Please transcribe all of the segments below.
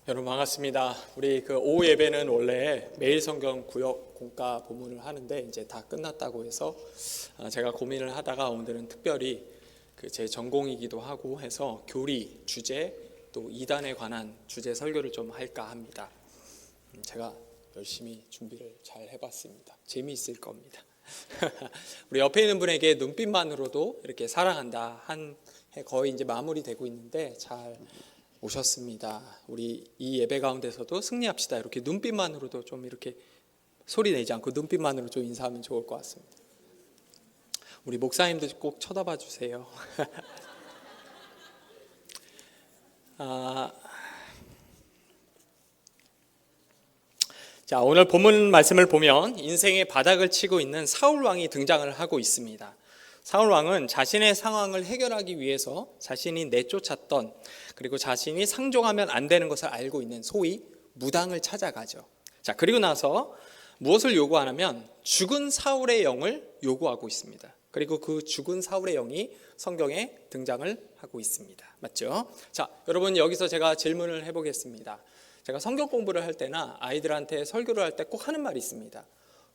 여러분 반갑습니다. 우리 오후 예배는 원래 매일 성경 구역 공과 본문을 하는데 이제 다 끝났다고 해서 제가 고민을 하다가 오늘은 특별히 제 전공이기도 하고 해서 교리 주제 또 이단에 관한 주제 설교를 좀 할까 합니다. 제가 열심히 준비를 잘 해봤습니다. 재미있을 겁니다. 우리 옆에 있는 분에게 눈빛만으로도 이렇게 사랑한다 한 해 거의 이제 마무리되고 있는데 잘 오셨습니다. 우리 이 예배 가운데서도 승리합시다. 이렇게 눈빛만으로도 좀 이렇게 소리 내지 않고 눈빛만으로 좀 인사하면 좋을 것 같습니다. 우리 목사님도 꼭 쳐다봐 주세요. 자, 오늘 본문 말씀을 보면 인생의 바닥을 치고 있는 사울 왕이 등장을 하고 있습니다. 사울 왕은 자신의 상황을 해결하기 위해서 자신이 내쫓았던 그리고 자신이 상종하면 안 되는 것을 알고 있는 소위 무당을 찾아가죠. 자, 그리고 나서 무엇을 요구하냐면 죽은 사울의 영을 요구하고 있습니다. 그리고 그 죽은 사울의 영이 성경에 등장을 하고 있습니다. 맞죠? 자, 여러분 여기서 제가 질문을 해보겠습니다. 제가 성경 공부를 할 때나 아이들한테 설교를 할 때 꼭 하는 말이 있습니다.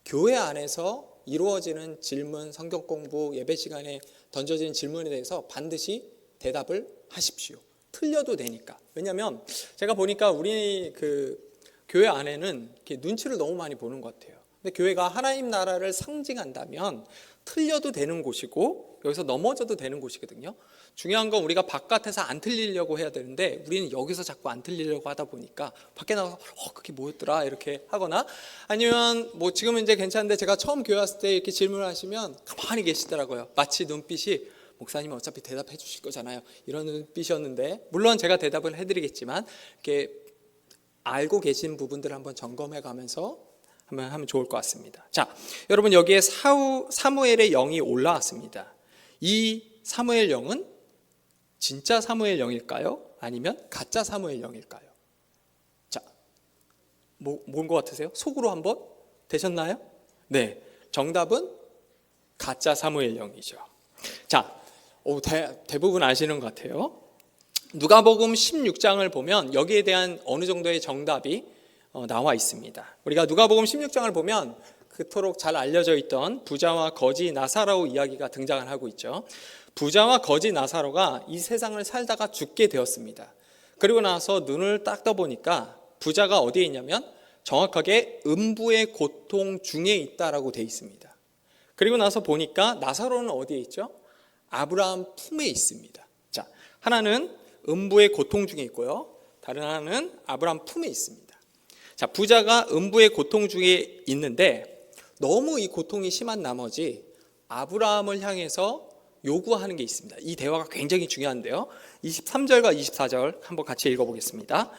교회 안에서 이루어지는 질문, 성경 공부, 예배 시간에 던져진 질문에 대해서 반드시 대답을 하십시오. 틀려도 되니까. 왜냐하면 제가 보니까 우리 교회 안에는 이렇게 눈치를 너무 많이 보는 것 같아요. 근데 교회가 하나님 나라를 상징한다면 틀려도 되는 곳이고 여기서 넘어져도 되는 곳이거든요. 중요한 건 우리가 바깥에서 안 틀리려고 해야 되는데 우리는 여기서 자꾸 안 틀리려고 하다 보니까 밖에 나가서 그게 뭐였더라 이렇게 하거나 아니면 뭐 지금은 이제 괜찮은데 제가 처음 교회 왔을 때 이렇게 질문을 하시면 가만히 계시더라고요. 마치 눈빛이 목사님은 어차피 대답해 주실 거잖아요. 이런 눈빛이었는데 물론 제가 대답을 해드리겠지만 이렇게 알고 계신 부분들을 한번 점검해 가면서 한번 하면 좋을 것 같습니다. 자, 여러분 여기에 사무엘의 영이 올라왔습니다. 이 사무엘 영은 진짜 사무엘 영일까요? 아니면 가짜 사무엘 영일까요? 자, 뭔 것 같으세요? 속으로 한번 되셨나요? 네, 정답은 가짜 사무엘 영이죠. 자, 대부분 아시는 것 같아요. 누가복음 16장을 보면 여기에 대한 어느 정도의 정답이 나와 있습니다. 우리가 누가복음 16장을 보면 그토록 잘 알려져 있던 부자와 거지 나사로 이야기가 등장을 하고 있죠. 부자와 거지 나사로가 이 세상을 살다가 죽게 되었습니다. 그리고 나서 눈을 딱 떠보니까 부자가 어디에 있냐면 정확하게 음부의 고통 중에 있다라고 되어 있습니다. 그리고 나서 보니까 나사로는 어디에 있죠? 아브라함 품에 있습니다. 자, 하나는 음부의 고통 중에 있고요. 다른 하나는 아브라함 품에 있습니다. 자, 부자가 음부의 고통 중에 있는데 너무 이 고통이 심한 나머지 아브라함을 향해서 요구하는 게 있습니다. 이 대화가 굉장히 중요한데요. 23절과 24절 한번 같이 읽어보겠습니다.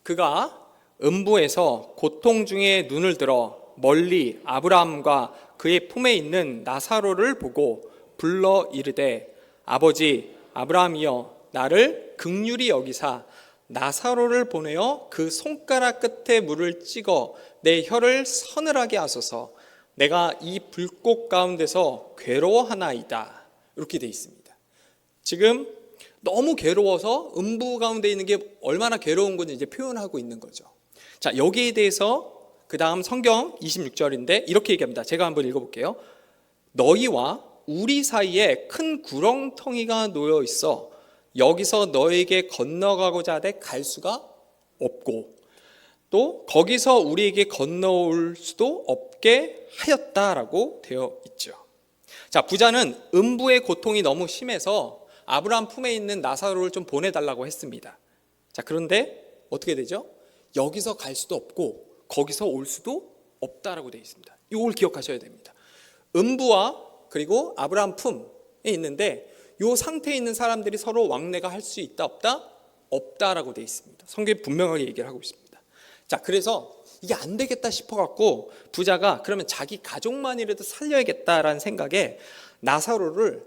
그가 음부에서 고통 중에 눈을 들어 멀리 아브라함과 그의 품에 있는 나사로를 보고 불러 이르되 아버지 아브라함이여 나를 긍휼히 여기사 나사로를 보내어 그 손가락 끝에 물을 찍어 내 혀를 서늘하게 하소서. 내가 이 불꽃 가운데서 괴로워하나이다. 이렇게 되어 있습니다. 지금 너무 괴로워서 음부 가운데 있는 게 얼마나 괴로운 건지 이제 표현하고 있는 거죠. 자, 여기에 대해서 그 다음 성경 26절인데 이렇게 얘기합니다. 제가 한번 읽어볼게요. 너희와 우리 사이에 큰 구렁텅이가 놓여 있어 여기서 너에게 건너가고자 하되 갈 수가 없고 또 거기서 우리에게 건너올 수도 없게 하였다라고 되어 있죠. 자, 부자는 음부의 고통이 너무 심해서 아브라함 품에 있는 나사로를 좀 보내달라고 했습니다. 자, 그런데 어떻게 되죠? 여기서 갈 수도 없고 거기서 올 수도 없다라고 되어 있습니다. 이걸 기억하셔야 됩니다. 음부와 그리고 아브라함 품에 있는데 이 상태에 있는 사람들이 서로 왕래가 할 수 있다 없다? 없다라고 되어 있습니다. 성경이 분명하게 얘기를 하고 있습니다. 자, 그래서 이게 안 되겠다 싶어갖고 부자가 그러면 자기 가족만이라도 살려야겠다라는 생각에 나사로를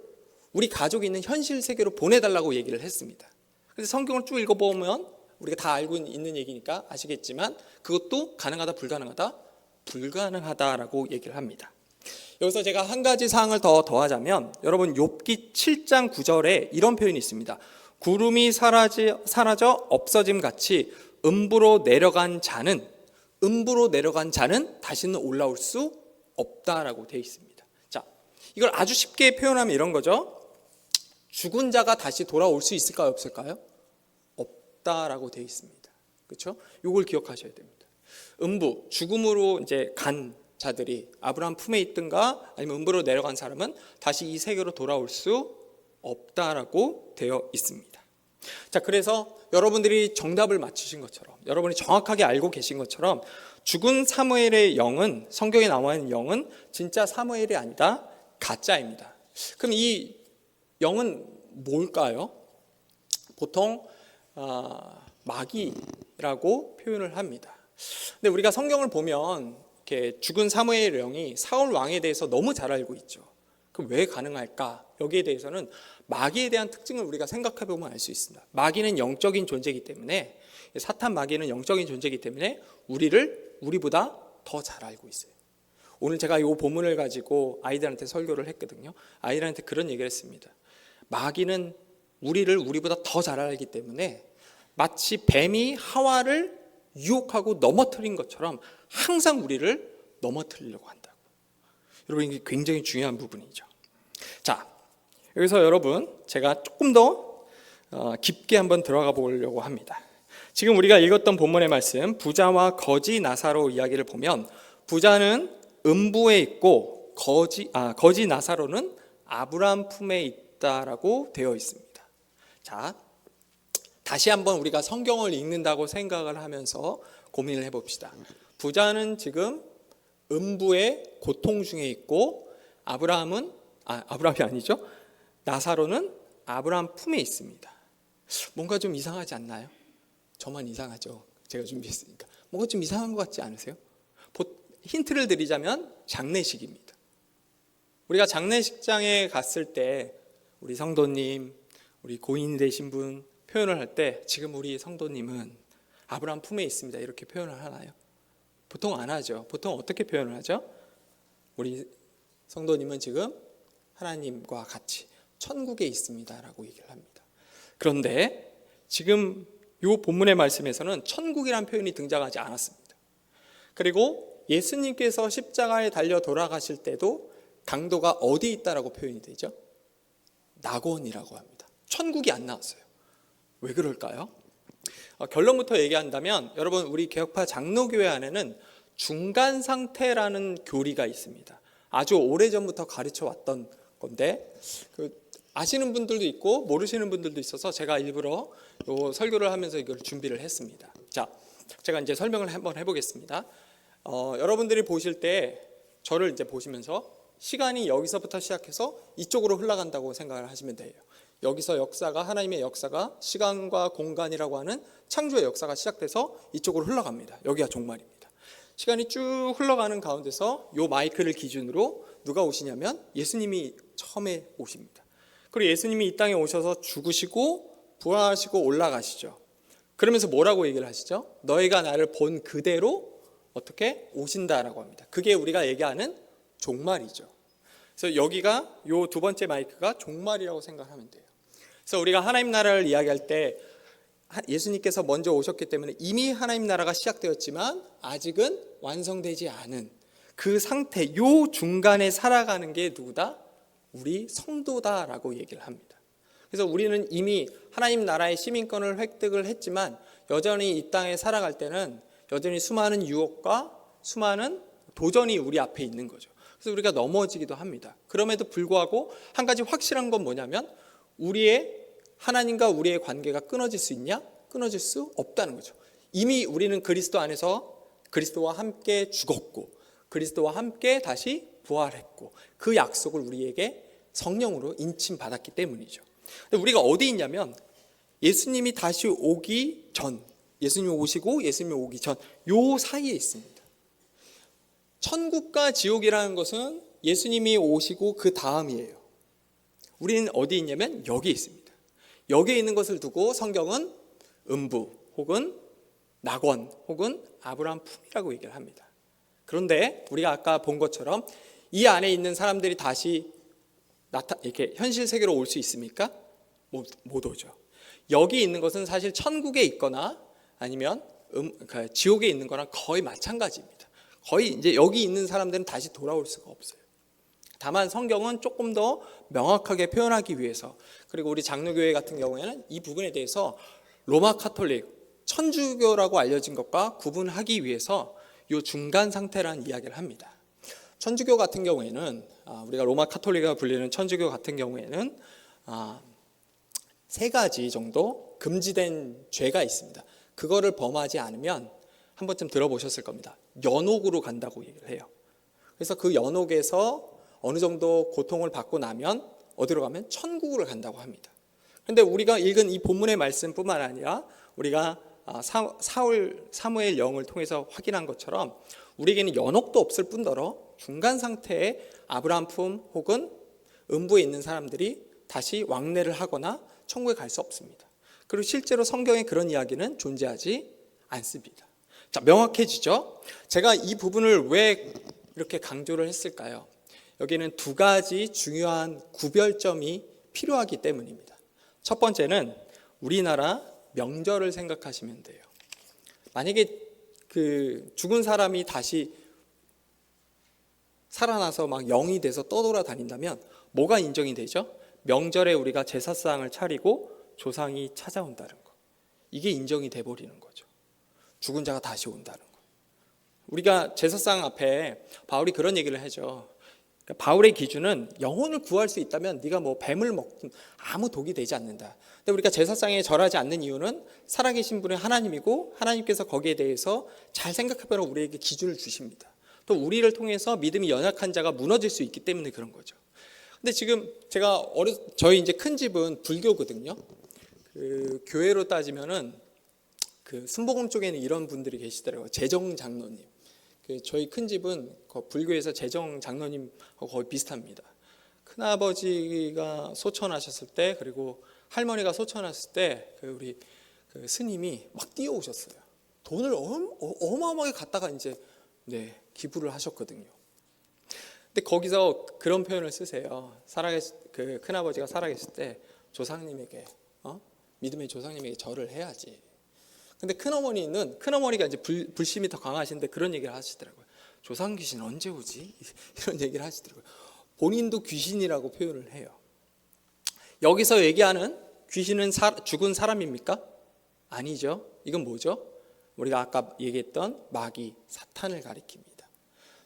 우리 가족이 있는 현실 세계로 보내달라고 얘기를 했습니다. 그래서 성경을 쭉 읽어보면 우리가 다 알고 있는 얘기니까 아시겠지만 그것도 가능하다 불가능하다? 불가능하다라고 얘기를 합니다. 여기서 제가 한 가지 사항을 더 더하자면 여러분 욥기 7장 9절에 이런 표현이 있습니다. 구름이 사라져 없어짐 같이 음부로 내려간 자는 다시는 올라올 수 없다라고 되어 있습니다. 자, 이걸 아주 쉽게 표현하면 이런 거죠. 죽은 자가 다시 돌아올 수 있을까요, 없을까요? 없다라고 되어 있습니다. 그렇죠? 이걸 기억하셔야 됩니다. 음부, 죽음으로 이제 간 자들이 아브라함 품에 있든가 아니면 음부로 내려간 사람은 다시 이 세계로 돌아올 수 없다라고 되어 있습니다. 자, 그래서 여러분들이 정답을 맞추신 것처럼, 여러분이 정확하게 알고 계신 것처럼 죽은 사무엘의 영은, 성경에 나와 있는 영은 진짜 사무엘이 아니다, 가짜입니다. 그럼 이 영은 뭘까요? 보통 마귀라고 표현을 합니다. 근데 우리가 성경을 보면 이렇게 죽은 사무엘의 영이 사울 왕에 대해서 너무 잘 알고 있죠. 그럼 왜 가능할까? 여기에 대해서는 마귀에 대한 특징을 우리가 생각해 보면 알 수 있습니다. 마귀는 영적인 존재이기 때문에, 사탄 마귀는 영적인 존재이기 때문에 우리보다 더 잘 알고 있어요. 오늘 제가 이 본문을 가지고 아이들한테 설교를 했거든요. 아이들한테 그런 얘기를 했습니다. 마귀는 우리보다 더 잘 알기 때문에 마치 뱀이 하와를 유혹하고 넘어뜨린 것처럼 항상 우리를 넘어뜨리려고 한다고. 여러분, 이게 굉장히 중요한 부분이죠. 자, 여기서 여러분, 제가 조금 더 깊게 한번 들어가 보려고 합니다. 지금 우리가 읽었던 본문의 말씀, 부자와 거지 나사로 이야기를 보면, 부자는 음부에 있고 거지 나사로는 아브라함 품에 있다라고 되어 있습니다. 자, 다시 한번 우리가 성경을 읽는다고 생각을 하면서 고민을 해봅시다. 부자는 지금 음부의 고통 중에 있고, 아브라함이 아니죠. 나사로는 아브라함 품에 있습니다. 뭔가 좀 이상하지 않나요? 저만 이상하죠. 제가 준비했으니까. 뭔가 좀 이상한 것 같지 않으세요? 힌트를 드리자면 장례식입니다. 우리가 장례식장에 갔을 때 우리 성도님, 우리 고인이 되신 분 표현을 할 때 지금 우리 성도님은 아브라함 품에 있습니다, 이렇게 표현을 하나요? 보통 안 하죠. 보통 어떻게 표현을 하죠? 우리 성도님은 지금 하나님과 같이 천국에 있습니다라고 얘기를 합니다. 그런데 지금 이 본문의 말씀에서는 천국이란 표현이 등장하지 않았습니다. 그리고 예수님께서 십자가에 달려 돌아가실 때도 강도가 어디 있다라고 표현이 되죠? 낙원이라고 합니다. 천국이 안 나왔어요. 왜 그럴까요? 결론부터 얘기한다면, 여러분, 우리 개혁파 장로교회 안에는 중간 상태라는 교리가 있습니다. 아주 오래전부터 가르쳐 왔던 건데, 아시는 분들도 있고 모르시는 분들도 있어서 제가 일부러 요 설교를 하면서 이걸 준비를 했습니다. 자, 제가 이제 설명을 한번 해보겠습니다. 여러분들이 보실 때 저를 이제 보시면서 시간이 여기서부터 시작해서 이쪽으로 흘러간다고 생각을 하시면 돼요. 여기서 역사가, 하나님의 역사가 시간과 공간이라고 하는 창조의 역사가 시작돼서 이쪽으로 흘러갑니다. 여기가 종말입니다. 시간이 쭉 흘러가는 가운데서 요 마이크를 기준으로 누가 오시냐면 예수님이 처음에 오십니다. 그리고 예수님이 이 땅에 오셔서 죽으시고 부활하시고 올라가시죠. 그러면서 뭐라고 얘기를 하시죠? 너희가 나를 본 그대로 어떻게 오신다라고 합니다. 그게 우리가 얘기하는 종말이죠. 그래서 여기가 요 두 번째 마이크가 종말이라고 생각하면 돼요. 그래서 우리가 하나님 나라를 이야기할 때 예수님께서 먼저 오셨기 때문에 이미 하나님 나라가 시작되었지만 아직은 완성되지 않은 그 상태, 요 중간에 살아가는 게 누구다? 우리 성도다라고 얘기를 합니다. 그래서 우리는 이미 하나님 나라의 시민권을 획득을 했지만 여전히 이 땅에 살아갈 때는 여전히 수많은 유혹과 수많은 도전이 우리 앞에 있는 거죠. 그래서 우리가 넘어지기도 합니다. 그럼에도 불구하고 한 가지 확실한 건 뭐냐면 우리의 하나님과 우리의 관계가 끊어질 수 있냐? 끊어질 수 없다는 거죠. 이미 우리는 그리스도 안에서 그리스도와 함께 죽었고 그리스도와 함께 다시 부활했고 그 약속을 우리에게 성령으로 인침받았기 때문이죠. 근데 우리가 어디 있냐면 예수님이 다시 오기 전, 예수님이 오시고 예수님이 오기 전 요 사이에 있습니다. 천국과 지옥이라는 것은 예수님이 오시고 그 다음이에요. 우리는 어디 있냐면 여기에 있습니다. 여기에 있는 것을 두고 성경은 음부 혹은 낙원 혹은 아브라함 품이라고 얘기를 합니다. 그런데 우리가 아까 본 것처럼 이 안에 있는 사람들이 다시 이렇게 현실 세계로 올 수 있습니까? 못 오죠. 여기 있는 것은 사실 천국에 있거나 아니면 그러니까 지옥에 있는 거랑 거의 마찬가지입니다. 거의 이제 여기 있는 사람들은 다시 돌아올 수가 없어요. 다만 성경은 조금 더 명확하게 표현하기 위해서, 그리고 우리 장로교회 같은 경우에는 이 부분에 대해서 로마 카톨릭, 천주교라고 알려진 것과 구분하기 위해서 이 중간 상태라는 이야기를 합니다. 천주교 같은 경우에는 우리가 로마 카톨릭이라고 불리는 천주교 같은 경우에는 세 가지 정도 금지된 죄가 있습니다. 그거를 범하지 않으면 한 번쯤 들어보셨을 겁니다. 연옥으로 간다고 얘기를 해요. 그래서 그 연옥에서 어느 정도 고통을 받고 나면 어디로 가면 천국으로 간다고 합니다. 그런데 우리가 읽은 이 본문의 말씀뿐만 아니라 우리가 사무엘 영을 통해서 확인한 것처럼 우리에게는 연옥도 없을 뿐더러 중간 상태의 아브라함 품 혹은 음부에 있는 사람들이 다시 왕래를 하거나 천국에 갈 수 없습니다. 그리고 실제로 성경에 그런 이야기는 존재하지 않습니다. 자, 명확해지죠? 제가 이 부분을 왜 이렇게 강조를 했을까요? 여기는 두 가지 중요한 구별점이 필요하기 때문입니다. 첫 번째는 우리나라 명절을 생각하시면 돼요. 만약에 그 죽은 사람이 다시 살아나서 막 영이 돼서 떠돌아다닌다면 뭐가 인정이 되죠? 명절에 우리가 제사상을 차리고 조상이 찾아온다는 거. 이게 인정이 돼버리는 거죠. 죽은 자가 다시 온다는 거. 우리가 제사상 앞에 바울이 그런 얘기를 하죠. 바울의 기준은 영혼을 구할 수 있다면 네가 뭐 뱀을 먹든 아무 독이 되지 않는다. 근데 우리가 제사상에 절하지 않는 이유는 살아계신 분은 하나님이고 하나님께서 거기에 대해서 잘 생각해보면 우리에게 기준을 주십니다. 또 우리를 통해서 믿음이 연약한 자가 무너질 수 있기 때문에 그런 거죠. 근데 지금 제가 저희 이제 큰 집은 불교거든요. 그 교회로 따지면은 그 순복음 쪽에는 이런 분들이 계시더라고요. 재정 장로님. 저희 큰 집은 불교에서 재정 장로님하고 거의 비슷합니다. 큰아버지가 소천하셨을 때, 그리고 할머니가 소천하셨을 때 우리 그 스님이 막 뛰어오셨어요. 돈을 어마어마하게 갖다가 이제 기부를 하셨거든요. 근데 거기서 그런 표현을 쓰세요. 그 큰아버지가 살아계실 때 조상님에게 믿음의 조상님에게 절을 해야지. 근데 큰어머니가 이제 불심이 더 강하신데 그런 얘기를 하시더라고요. 조상 귀신 언제 오지? 이런 얘기를 하시더라고요. 본인도 귀신이라고 표현을 해요. 여기서 얘기하는 귀신은 죽은 사람입니까? 아니죠. 이건 뭐죠? 우리가 아까 얘기했던 마귀, 사탄을 가리킵니다.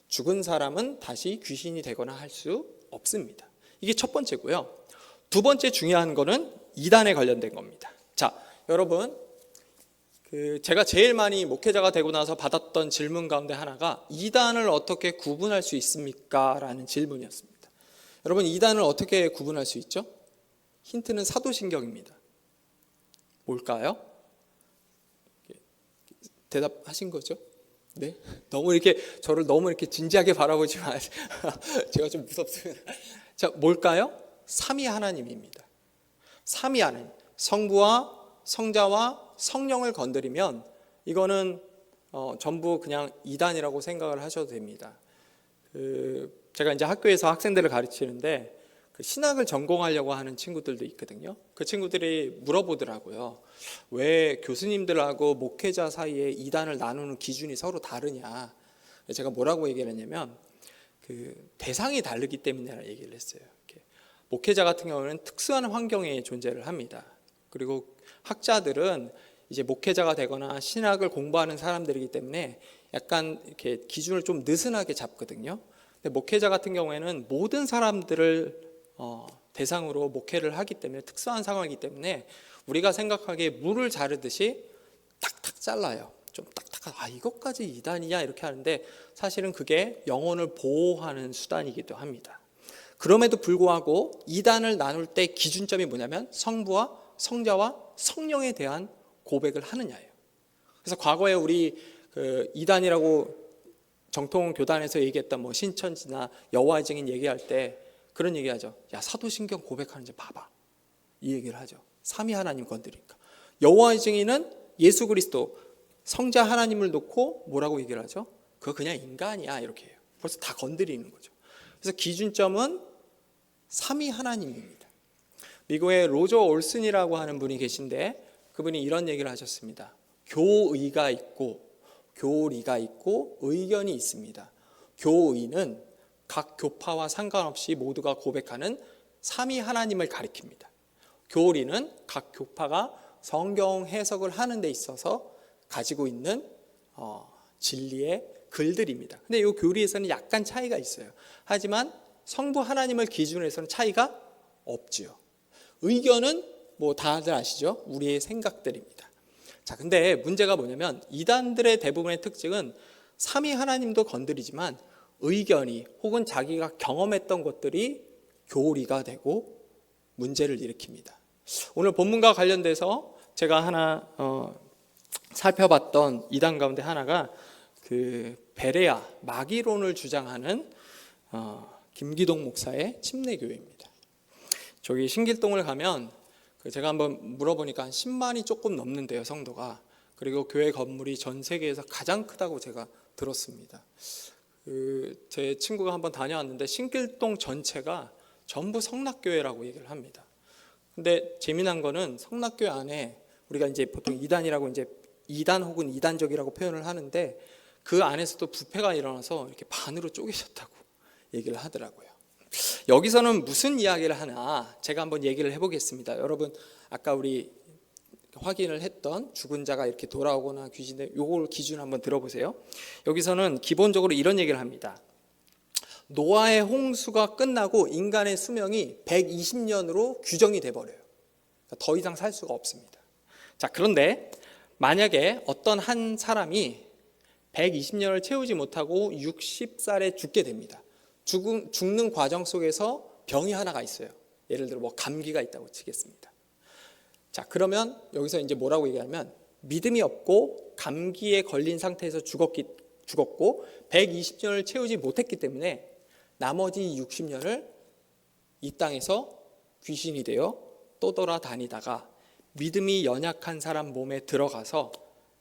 죽은 사람은 다시 귀신이 되거나 할 수 없습니다. 이게 첫 번째고요. 두 번째 중요한 거는 이단에 관련된 겁니다. 자, 여러분, 제가 제일 많이 목회자가 되고 나서 받았던 질문 가운데 하나가 이단을 어떻게 구분할 수 있습니까? 라는 질문이었습니다. 여러분, 이단을 어떻게 구분할 수 있죠? 힌트는 사도신경입니다. 뭘까요? 대답하신 거죠? 네? 저를 너무 이렇게 진지하게 바라보지 마세요. 제가 좀 무섭습니다. 자, 뭘까요? 삼위 하나님입니다. 삼위 하나님, 성부와 성자와 성령을 건드리면 이거는 전부 그냥 이단이라고 생각을 하셔도 됩니다. 제가 이제 학교에서 학생들을 가르치는데 신학을 전공하려고 하는 친구들도 있거든요. 그 친구들이 물어보더라고요. 왜 교수님들하고 목회자 사이에 이단을 나누는 기준이 서로 다르냐. 제가 뭐라고 얘기를 했냐면 대상이 다르기 때문이라는 얘기를 했어요. 목회자 같은 경우는 특수한 환경에 존재를 합니다. 그리고 학자들은 이제 목회자가 되거나 신학을 공부하는 사람들이기 때문에 약간 이렇게 기준을 좀 느슨하게 잡거든요. 근데 목회자 같은 경우에는 모든 사람들을 대상으로 목회를 하기 때문에 특수한 상황이기 때문에 우리가 생각하기에 물을 자르듯이 탁탁 잘라요. 좀 딱딱한 이것까지 이단이냐 이렇게 하는데 사실은 그게 영혼을 보호하는 수단이기도 합니다. 그럼에도 불구하고 이단을 나눌 때 기준점이 뭐냐면 성부와 성자와 성령에 대한 고백을 하느냐예요. 그래서 과거에 우리 이단이라고 정통 교단에서 얘기했던 뭐 신천지나 여호와의 증인 얘기할 때 그런 얘기하죠. 야, 사도신경 고백하는지 봐봐. 이 얘기를 하죠. 삼위 하나님 건드리니까. 여호와의 증인은 예수 그리스도 성자 하나님을 놓고 뭐라고 얘기를 하죠? 그거 그냥 인간이야 이렇게 해요. 벌써 다 건드리는 거죠. 그래서 기준점은 삼위 하나님입니다. 미국의 로저 올슨이라고 하는 분이 계신데 그분이 이런 얘기를 하셨습니다. 교의가 있고 교리가 있고 의견이 있습니다. 교의는 각 교파와 상관없이 모두가 고백하는 삼위 하나님을 가리킵니다. 교리는 각 교파가 성경 해석을 하는 데 있어서 가지고 있는 진리의 글들입니다. 근데 이 교리에서는 약간 차이가 있어요. 하지만 성부 하나님을 기준으로 해서는 차이가 없지요. 의견은 뭐 다들 아시죠? 우리의 생각들입니다. 자, 근데 문제가 뭐냐면 이단들의 대부분의 특징은 삼위 하나님도 건드리지만 의견이 혹은 자기가 경험했던 것들이 교리가 되고 문제를 일으킵니다. 오늘 본문과 관련돼서 제가 하나 살펴봤던 이단 가운데 하나가 그 베레아 마귀론을 주장하는 김기동 목사의 침례교회입니다. 저기 신길동을 가면 제가 한번 물어보니까 한 10만이 조금 넘는데요, 성도가. 그리고 교회 건물이 전 세계에서 가장 크다고 제가 들었습니다. 제 친구가 한번 다녀왔는데 신길동 전체가 전부 성락교회라고 얘기를 합니다. 근데 재미난 거는 성락교회 안에 우리가 이제 보통 이단이라고 이제 이단 혹은 이단적이라고 표현을 하는데 그 안에서도 부패가 일어나서 이렇게 반으로 쪼개졌다고 얘기를 하더라고요. 여기서는 무슨 이야기를 하나 제가 한번 얘기를 해보겠습니다. 여러분 아까 우리 확인을 했던 죽은 자가 이렇게 돌아오거나 귀신들 요걸 기준 한번 들어보세요. 여기서는 기본적으로 이런 얘기를 합니다. 노아의 홍수가 끝나고 인간의 수명이 120년으로 규정이 돼버려요. 더 이상 살 수가 없습니다. 자, 그런데 만약에 어떤 한 사람이 120년을 채우지 못하고 60살에 죽게 됩니다. 죽는 과정 속에서 병이 하나가 있어요. 예를 들어 뭐 감기가 있다고 치겠습니다. 자, 그러면 여기서 이제 뭐라고 얘기하면 믿음이 없고 감기에 걸린 상태에서 죽었고 120년을 채우지 못했기 때문에 나머지 60년을 이 땅에서 귀신이 되어 떠돌아다니다가 믿음이 연약한 사람 몸에 들어가서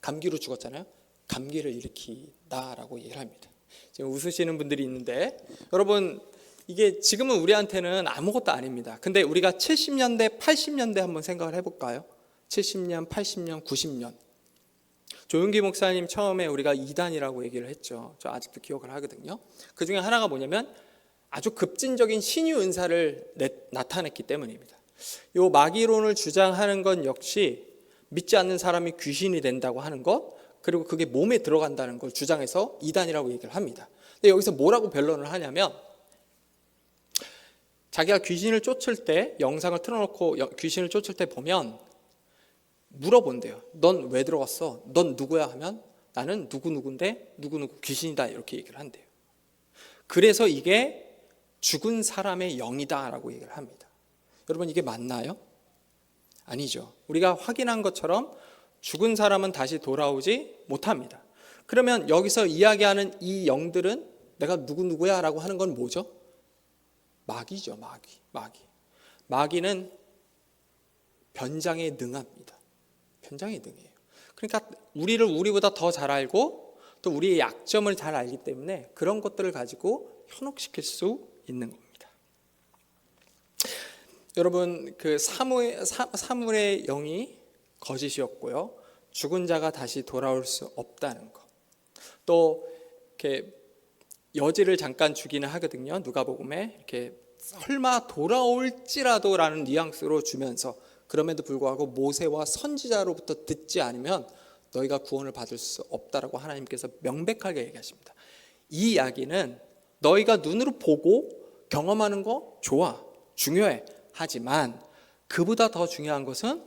감기로 죽었잖아요. 감기를 일으키다라고 얘기를 합니다. 지금 웃으시는 분들이 있는데 여러분 이게 지금은 우리한테는 아무것도 아닙니다. 근데 우리가 70년대, 80년대 한번 생각을 해볼까요? 70년, 80년, 90년. 조윤기 목사님 처음에 우리가 이단이라고 얘기를 했죠. 저 아직도 기억을 하거든요. 그 중에 하나가 뭐냐면 아주 급진적인 신유 은사를 나타냈기 때문입니다. 이 마귀론을 주장하는 건 역시 믿지 않는 사람이 귀신이 된다고 하는 것, 그리고 그게 몸에 들어간다는 걸 주장해서 이단이라고 얘기를 합니다. 근데 여기서 뭐라고 변론을 하냐면 자기가 귀신을 쫓을 때 영상을 틀어놓고 귀신을 쫓을 때 보면 물어본대요. 넌 왜 들어갔어? 넌 누구야? 하면 나는 누구누구인데 누구누구 귀신이다 이렇게 얘기를 한대요. 그래서 이게 죽은 사람의 영이다라고 얘기를 합니다. 여러분 이게 맞나요? 아니죠. 우리가 확인한 것처럼 죽은 사람은 다시 돌아오지 못합니다. 그러면 여기서 이야기하는 이 영들은 내가 누구누구야 라고 하는 건 뭐죠? 마귀죠. 마귀는 변장에 능합니다. 변장에 능해요. 그러니까 우리를 우리보다 더 잘 알고 또 우리의 약점을 잘 알기 때문에 그런 것들을 가지고 현혹시킬 수 있는 겁니다. 여러분 그 사물의 영이 거짓이었고요. 죽은 자가 다시 돌아올 수 없다는 것. 또 이렇게 여지를 잠깐 주기는 하거든요. 누가복음에 이렇게 설마 돌아올지라도라는 뉘앙스로 주면서 그럼에도 불구하고 모세와 선지자로부터 듣지 않으면 너희가 구원을 받을 수 없다라고 하나님께서 명백하게 얘기하십니다. 이 이야기는 너희가 눈으로 보고 경험하는 거 좋아, 중요해. 하지만 그보다 더 중요한 것은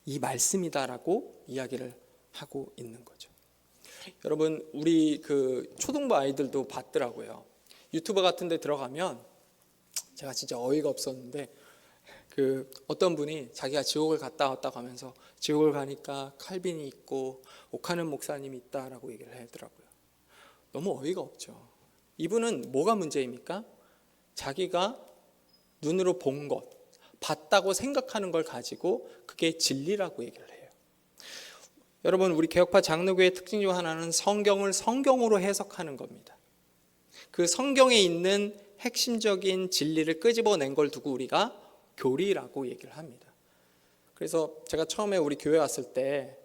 이 말씀이다라고 이야기를 하고 있는 거죠. 여러분 우리 그 초등부 아이들도 봤더라고요. 유튜브 같은 데 들어가면 제가 진짜 어이가 없었는데 그 어떤 분이 자기가 지옥을 갔다 왔다고 하면서 지옥을 가니까 칼빈이 있고 오카는 목사님이 있다라고 얘기를 하더라고요. 너무 어이가 없죠. 이분은 뭐가 문제입니까? 자기가 눈으로 본 것, 봤다고 생각하는 걸 가지고 그게 진리라고 얘기를 해요. 여러분 우리 개혁파 장로교의 특징 중 하나는 성경을 성경으로 해석하는 겁니다. 그 성경에 있는 핵심적인 진리를 끄집어낸 걸 두고 우리가 교리라고 얘기를 합니다. 그래서 제가 처음에 우리 교회 왔을 때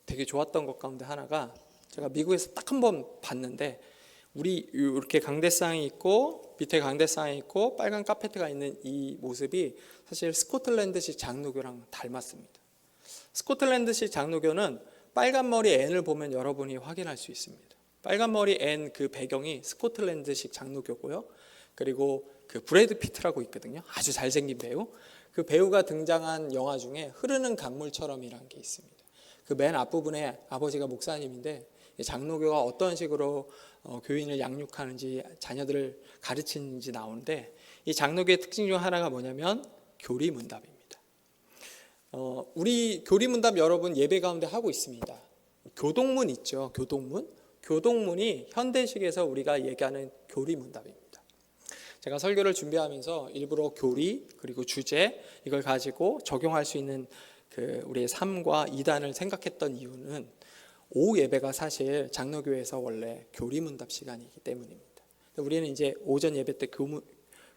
되게 좋았던 것 가운데 하나가, 제가 미국에서 딱 한 번 봤는데, 우리 이렇게 강대상이 있고 밑에 강대상이 있고 빨간 카페트가 있는 이 모습이 사실 스코틀랜드식 장로교랑 닮았습니다. 스코틀랜드식 장로교는 빨간 머리 앤을 보면 여러분이 확인할 수 있습니다. 빨간 머리 앤 그 배경이 스코틀랜드식 장로교고요. 그리고 그 브래드 피트라고 있거든요. 아주 잘생긴 배우. 그 배우가 등장한 영화 중에 흐르는 강물처럼이라는 게 있습니다. 그 맨 앞부분에 아버지가 목사님인데 장로교가 어떤 식으로 교인을 양육하는지, 자녀들을 가르치는지 나오는데, 이 장로교의 특징 중 하나가 뭐냐면 교리문답입니다. 우리 교리문답 여러분 예배 가운데 하고 있습니다. 교동문 있죠. 교동문이 현대식에서 우리가 얘기하는 교리문답입니다. 제가 설교를 준비하면서 일부러 교리 그리고 주제 이걸 가지고 적용할 수 있는 우리의 삶과 이단을 생각했던 이유는, 오후 예배가 사실 장로교에서 원래 교리문답 시간이기 때문입니다. 우리는 이제 오전 예배 때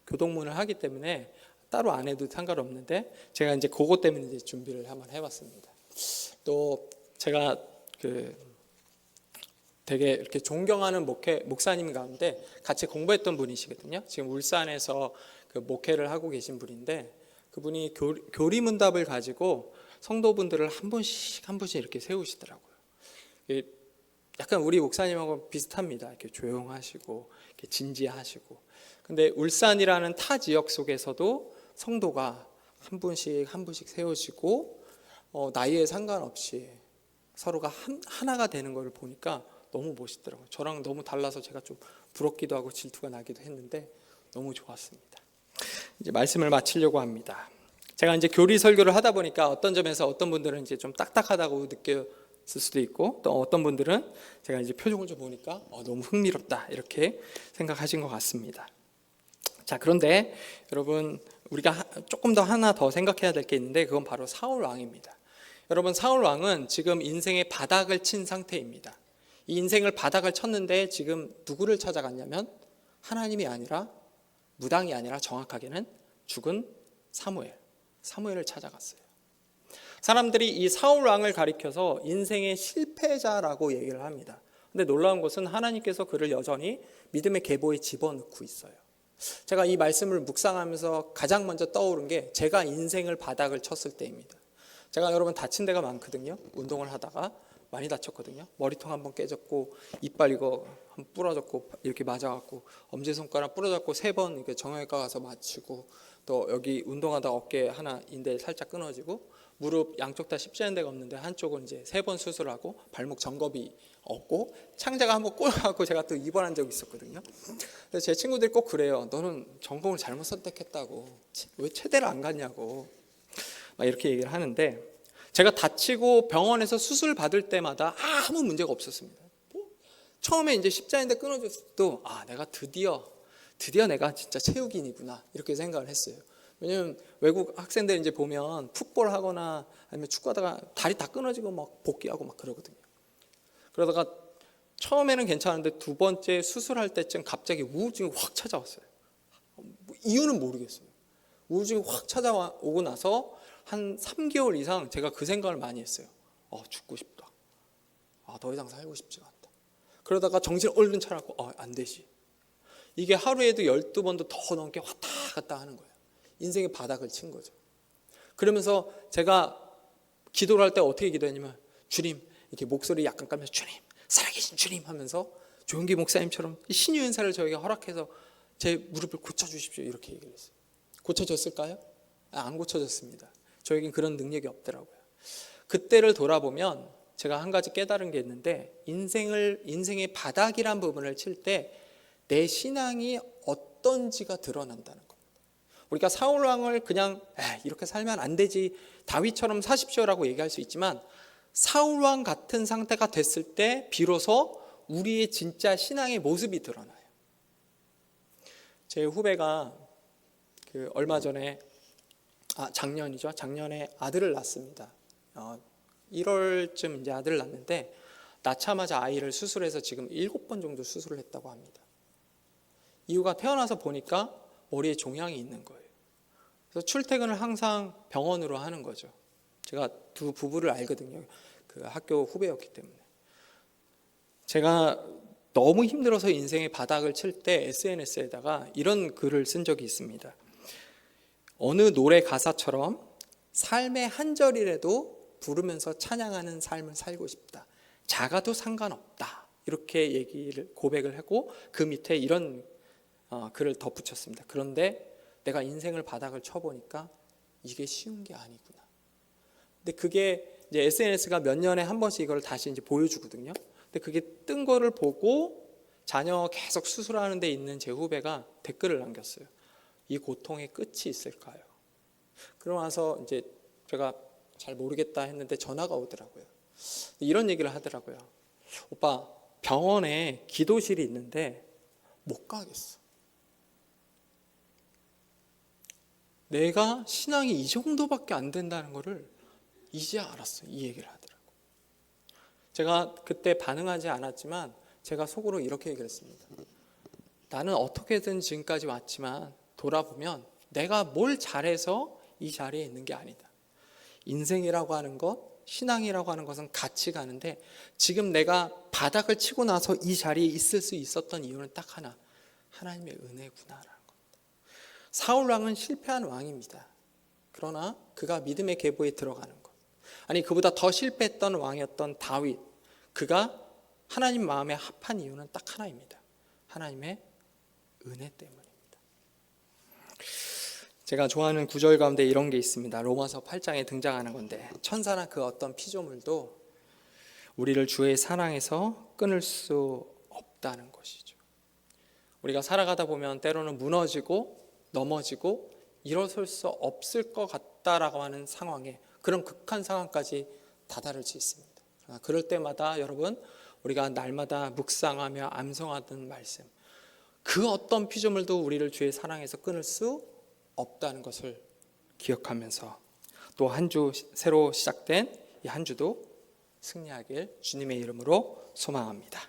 교동문을 하기 때문에 따로 안 해도 상관없는데, 제가 이제 그것 때문에 이제 준비를 한번 해봤습니다. 또 제가 되게 이렇게 존경하는 목사님 가운데 같이 공부했던 분이시거든요. 지금 울산에서 목회를 하고 계신 분인데, 그분이 교리문답을 가지고 성도분들을 한 분씩 이렇게 세우시더라고요. 약간 우리 목사님하고 비슷합니다. 이렇게 조용하시고 이렇게 진지하시고. 근데 울산이라는 타 지역 속에서도 성도가 한 분씩 세우시고, 나이에 상관없이 서로가 하나가 되는 걸 보니까 너무 멋있더라고요. 저랑 너무 달라서 제가 좀 부럽기도 하고 질투가 나기도 했는데 너무 좋았습니다. 이제 말씀을 마치려고 합니다. 제가 이제 교리 설교를 하다 보니까 어떤 점에서 어떤 분들은 이제 좀 딱딱하다고 느꼈을 수도 있고, 또 어떤 분들은 제가 이제 표정을 좀 보니까 너무 흥미롭다 이렇게 생각하신 것 같습니다. 자, 그런데 여러분, 우리가 조금 더 하나 더 생각해야 될 게 있는데, 그건 바로 사울 왕입니다. 여러분, 사울 왕은 지금 인생의 바닥을 친 상태입니다. 이 인생을 바닥을 쳤는데 지금 누구를 찾아갔냐면, 하나님이 아니라, 무당이 아니라 정확하게는 죽은 사무엘을 찾아갔어요. 사람들이 이 사울 왕을 가리켜서 인생의 실패자라고 얘기를 합니다. 근데 놀라운 것은 하나님께서 그를 여전히 믿음의 계보에 집어넣고 있어요. 제가 이 말씀을 묵상하면서 가장 먼저 떠오른 게, 제가 인생을 바닥을 쳤을 때입니다. 제가 여러분 다친 데가 많거든요. 운동을 하다가 많이 다쳤거든요. 머리통 한번 깨졌고, 이빨 이거 한 부러졌고, 이렇게 맞아갖고 엄지손가락 부러졌고, 3번 이렇게 정형외과 가서 맞추고, 또 여기 운동하다 어깨 하나 인대 살짝 끊어지고, 무릎 양쪽 다 십자인 데가 없는데 한쪽은 이제 3번 수술하고, 발목 정겁이 없고, 창자가 한번 꼬여갖고 제가 또 입원한 적이 있었거든요. 그래서 제 친구들이 꼭 그래요. 너는 전공을 잘못 선택했다고, 왜 체대를 안 갔냐고 막 이렇게 얘기를 하는데, 제가 다치고 병원에서 수술 받을 때마다 아무 문제가 없었습니다. 처음에 이제 십자인대 끊어졌을 때도 내가 드디어 내가 진짜 체육인이구나 이렇게 생각을 했어요. 왜냐면 외국 학생들 이제 보면 풋볼 하거나 아니면 축구하다가 다리 다 끊어지고 막 복귀하고 막 그러거든요. 그러다가 처음에는 괜찮은데 두 번째 수술할 때쯤 갑자기 우울증이 확 찾아왔어요. 이유는 모르겠어요. 우울증이 확 찾아오고 나서 한 3개월 이상 제가 그 생각을 많이 했어요. 죽고 싶다. 더 이상 살고 싶지가 않다. 그러다가 정신 얼른 차리고 안 되지. 이게 하루에도 12번도 더 넘게 왔다 갔다 하는 거예요. 인생의 바닥을 친 거죠. 그러면서 제가 기도를 할 때 어떻게 기도했냐면, 주님, 이렇게 목소리 약간 깔면서 주님, 살아계신 주님 하면서 조용기 목사님처럼 신유 은사를 저에게 허락해서 제 무릎을 고쳐주십시오 이렇게 얘기를 했어요. 고쳐졌을까요? 안 고쳐졌습니다. 저에겐 그런 능력이 없더라고요. 그때를 돌아보면 제가 한 가지 깨달은 게 있는데, 인생의 바닥이란 부분을 칠 때 내 신앙이 어떤지가 드러난다는 겁니다. 우리가 사울 왕을 그냥 이렇게 살면 안 되지, 다윗처럼 사십시오라고 얘기할 수 있지만, 사울 왕 같은 상태가 됐을 때 비로소 우리의 진짜 신앙의 모습이 드러나요. 제 후배가 얼마 전에 작년에 아들을 낳습니다. 1월쯤 이제 아들을 낳는데, 낳자마자 아이를 수술해서 지금 7번 정도 수술을 했다고 합니다. 이유가 태어나서 보니까 머리에 종양이 있는 거예요. 그래서 출퇴근을 항상 병원으로 하는 거죠. 제가 두 부부를 알거든요. 그 학교 후배였기 때문에. 제가 너무 힘들어서 인생의 바닥을 칠 때 SNS에다가 이런 글을 쓴 적이 있습니다. 어느 노래 가사처럼 삶의 한 절이라도 부르면서 찬양하는 삶을 살고 싶다. 작아도 상관없다. 이렇게 고백을 하고 그 밑에 이런 글을 덧붙였습니다. 그런데 내가 인생을 바닥을 쳐보니까 이게 쉬운 게 아니구나. 근데 그게 이제 SNS가 몇 년에 한 번씩 이걸 다시 이제 보여주거든요. 근데 그게 뜬 거를 보고 자녀 계속 수술하는 데 있는 제 후배가 댓글을 남겼어요. 이 고통의 끝이 있을까요? 그러고 나서 이제 제가 잘 모르겠다 했는데 전화가 오더라고요. 이런 얘기를 하더라고요. 오빠, 병원에 기도실이 있는데 못 가겠어. 내가 신앙이 이 정도밖에 안 된다는 거를 이제 알았어요. 이 얘기를 하더라고요. 제가 그때 반응하지 않았지만 제가 속으로 이렇게 얘기를 했습니다. 나는 어떻게든 지금까지 왔지만 돌아보면 내가 뭘 잘해서 이 자리에 있는 게 아니다. 인생이라고 하는 것, 신앙이라고 하는 것은 같이 가는데 지금 내가 바닥을 치고 나서 이 자리에 있을 수 있었던 이유는 딱 하나, 하나님의 은혜구나라는 겁니다. 사울 왕은 실패한 왕입니다. 그러나 그가 믿음의 계보에 들어가는 것, 아니 그보다 더 실패했던 왕이었던 다윗, 그가 하나님 마음에 합한 이유는 딱 하나입니다. 하나님의 은혜 때문입니다. 제가 좋아하는 구절 가운데 이런 게 있습니다. 로마서 8장에 등장하는 건데, 천사나 그 어떤 피조물도 우리를 주의 사랑에서 끊을 수 없다는 것이죠. 우리가 살아가다 보면 때로는 무너지고 넘어지고 일어설 수 없을 것 같다라고 하는 상황에, 그런 극한 상황까지 다다를 수 있습니다. 그러나 그럴 때마다 여러분, 우리가 날마다 묵상하며 암송하던 말씀, 그 어떤 피조물도 우리를 주의 사랑에서 끊을 수 없다는 것을 기억하면서 또 한 주 새로 시작된 이 한 주도 승리하길 주님의 이름으로 소망합니다.